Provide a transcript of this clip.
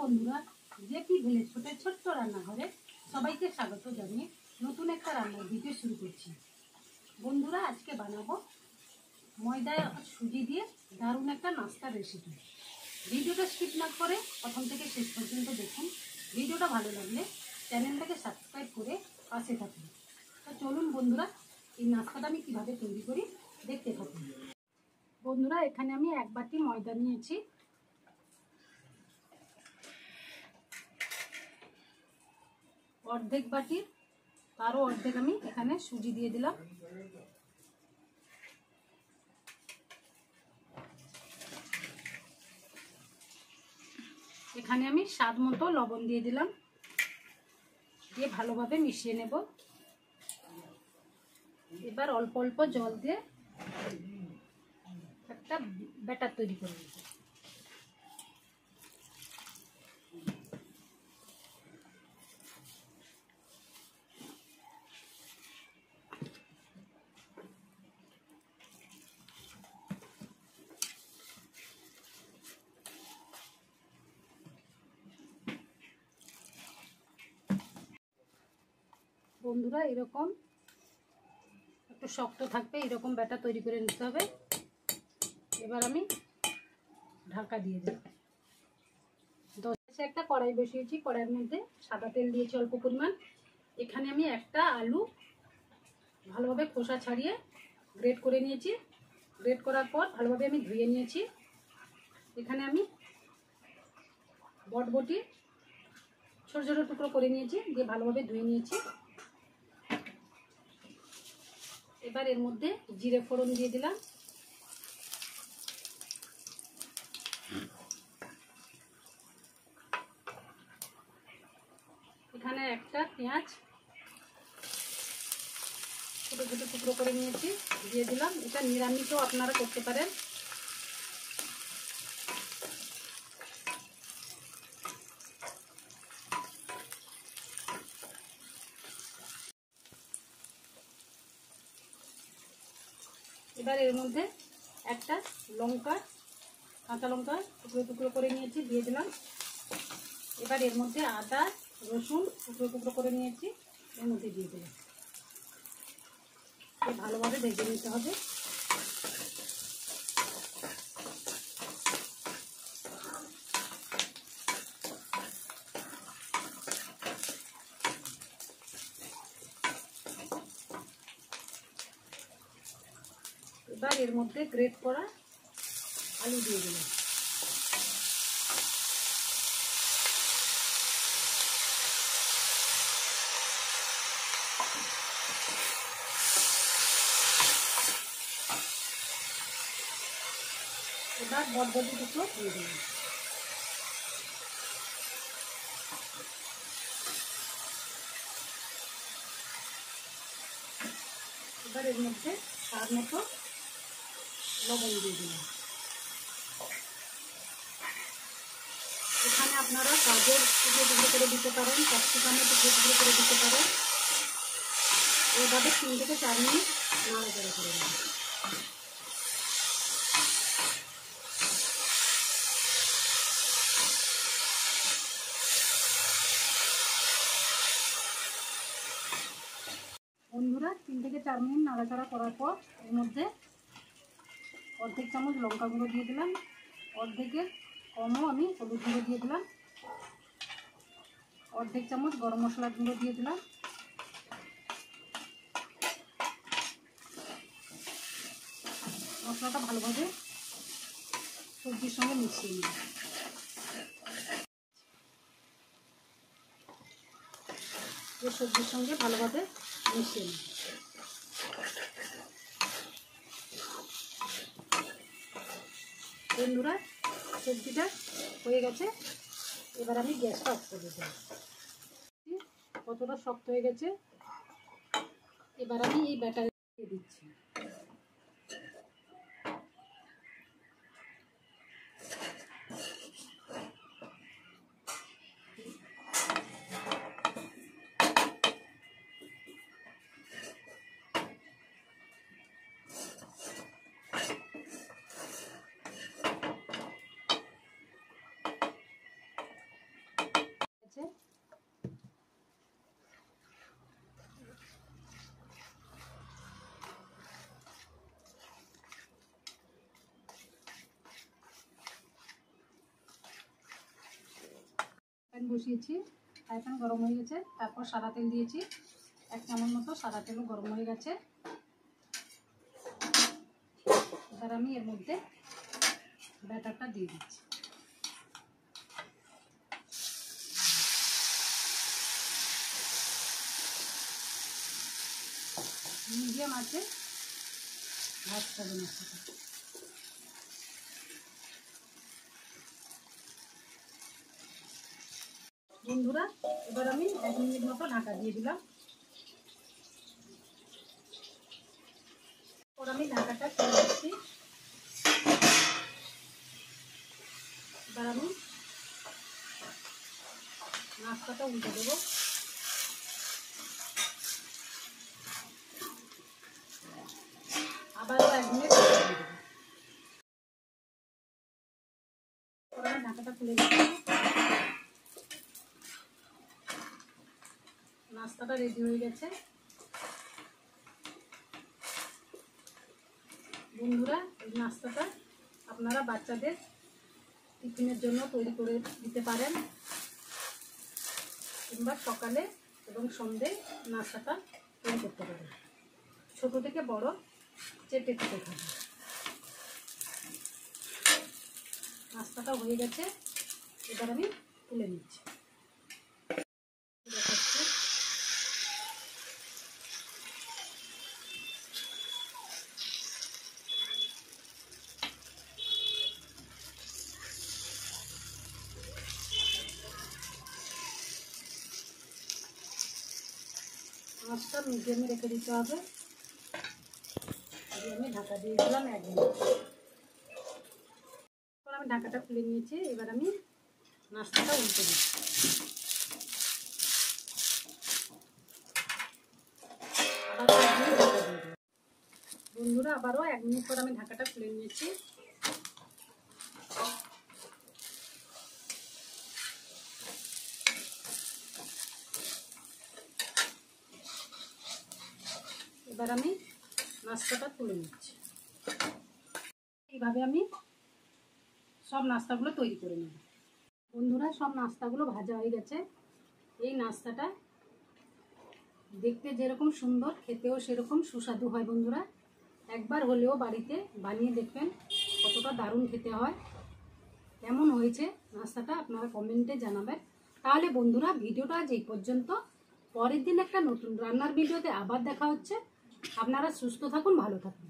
বন্ধুরা, JP village ফুডের ছোট্ট রান্নাঘরে সবাইকে স্বাগত জানিয়ে নতুন একটা রান্নার ভিডিও শুরু করছি। বন্ধুরা, আজকে বানাবো ময়দা সুজি দিয়ে দারুণ একটা নাস্তার রেসিপি। ভিডিওটা স্কিপ না করে প্রথম থেকে শেষ পর্যন্ত দেখুন। ভিডিওটা ভালো লাগলে চ্যানেলটাকে সাবস্ক্রাইব করে পাশে থাকুন। তো চলুন বন্ধুরা, এই নাস্তাটা আমি কীভাবে তৈরি করি দেখতে থাকুন। বন্ধুরা, এখানে আমি 1 বাটি ময়দা নিয়েছি। অর্ধেক বাটির তারও অর্ধেক আমি এখানে সুজি দিয়ে দিলাম। এখানে আমি স্বাদ মতো লবণ দিয়ে দিলাম, দিয়ে ভালোভাবে মিশিয়ে নেব। এবার অল্প অল্প জল দিয়ে একটা ব্যাটার তৈরি করে নেব। বন্ধুরা, এরকম একটু শক্ত থাকবে, এরকম ব্যাটার তৈরি করে নিতে হবে। এবার আমি ঢাকা দিয়ে দেব। 10 একটা কড়াই বসিয়েছি, কড়াইয়ের মধ্যে সাদা তেল দিয়েছি অল্প পরিমাণ। এখানে আমি একটা আলু ভালোভাবে খোসা ছাড়িয়ে গ্রেট করে নিয়েছি। গ্রেট করার পর ভালোভাবে আমি ধুয়ে নিয়েছি। এখানে আমি বটবটি ছোট ছোট টুকরো করে নিয়েছি, দিয়ে ভালোভাবে ধুয়ে নিয়েছি। এবার এর মধ্যে জিরে ফোড়ন দিয়ে দিলাম। এখানে একটা পেঁয়াজ ছোট ছোট টুকরো করে নিয়েছি, দিয়ে দিলাম। এটা নিরামিষও আপনারা করতে পারেন। এবার এর মধ্যে একটা লঙ্কা, কাঁচা লঙ্কা টুকরো টুকরো করে নিয়েছি, দিয়ে দিলাম। এবার এর মধ্যে আদা রসুন টুকরো টুকরো করে নিয়েছি, এর মধ্যে দিয়ে দিলাম। ভালোভাবে ভেজে নিতে হবে। এবার এর মধ্যে গ্রেট করা আলু দিয়ে দিলাম। এবার বটবটি টুকরো দিয়ে দিলাম। এবার এর মধ্যে স্বাদ মতো লবণ দিয়ে দিলাম। এখানে আপনারা গাজর টুকরো টুকরো করে দিতে পারেন, ক্যাপসিকামের টুকরো টুকরো করে দিতে পারেন। এইভাবে 3 থেকে 4 মিনিট নাড়াচাড়া করে নেব। বন্ধুরা, 3 থেকে 4 মিনিট নাড়াচাড়া করার পর এর মধ্যে অর্ধেক চামচ লঙ্কা গুঁড়ো দিয়ে দিলাম। অর্ধেকের কমও আমি হলুদ গুঁড়ো দিয়ে দিলাম। অর্ধেক চামচ গরম মশলা গুঁড়ো দিয়ে দিলাম। মশলাটা ভালোভাবে সবজির সঙ্গে মিশিয়ে নিই। সবজির সঙ্গে ভালোভাবে মিশিয়ে নিই। বন্ধুরা, সবজিটা হয়ে গেছে। এবার আমি গ্যাসটা অফ করে দেব। কতটা শক্ত হয়ে গেছে। এবার আমি এই ব্যাটার দিয়ে দিচ্ছি। গেছে। প্যান বসিয়েছি, ফ্রাই প্যান গরম হয়ে গেছে। তারপর সাদা তেল দিয়েছি, 1 চামচ মতো সাদা তেলও গরম হয়ে গেছে। এবার আমি এর মধ্যে ব্যাটারটা দিয়ে দিচ্ছি। মিডিয়াম আছে ভাজতে হবে মশলাটা। বন্ধুরা, এবার আমি 1 মিনিট মতো ঢাকা দিয়ে দিলাম। এবার আমি ঢাকাটা খুলে দিচ্ছি। এবার আমি নাস্তাটা উল্টে দেবো। আবারও 1 মিনিট ঢাকা দিয়ে দেবো। এবার আমি ঢাকাটা খুলে দিচ্ছি। নাস্তাটা রেডি হয়ে গেছে। বন্ধুরা, এই নাস্তাটা আপনারা বাচ্চাদের টিফিনের জন্য তৈরি করে দিতে পারেন, কিংবা সকালে এবং সন্ধ্যায় নাস্তাটা তৈরি করতে পারেন। ছোট থেকে বড় চেটে খেতে খাবে। নাস্তাটা হয়ে গেছে, এবার আমি তুলে নিচ্ছি। দেখাচ্ছি। আঁচটা মিডিয়ামে রেখে দিতে হবে। আমি ঢাকা দিয়ে দিলাম 1 মিনিট। এবার আমি ঢাকাটা খুলে নিয়েছি। এবার আমি নাস্তাটা উল্টে দিচ্ছি। আবার 1 মিনিট ঢাকা দিয়ে দেবো। বন্ধুরা, আবারও 1 মিনিট পর আমি ঢাকাটা খুলে নিয়েছি। এবার আমি নাস্তাটা তুলে নিচ্ছি। এইভাবে আমি সব নাস্তাগুলো তৈরি করে নেব। বন্ধুরা, সব নাস্তাগুলো ভাজা হয়ে গেছে। এই নাস্তাটা দেখতে যেরকম সুন্দর, খেতেও সেরকম সুস্বাদু হয়। বন্ধুরা, একবার হলেও বাড়িতে বানিয়ে দেখবেন, কতটা দারুণ খেতে হয়। কেমন হয়েছে নাস্তাটা আপনারা কমেন্টে জানাবেন। তাহলে বন্ধুরা, ভিডিওটা আজ এই পর্যন্ত। পরের দিন একটা নতুন রান্নার ভিডিওতে আবার দেখা হচ্ছে। আপনারা সুস্থ থাকুন, ভালো থাকুন।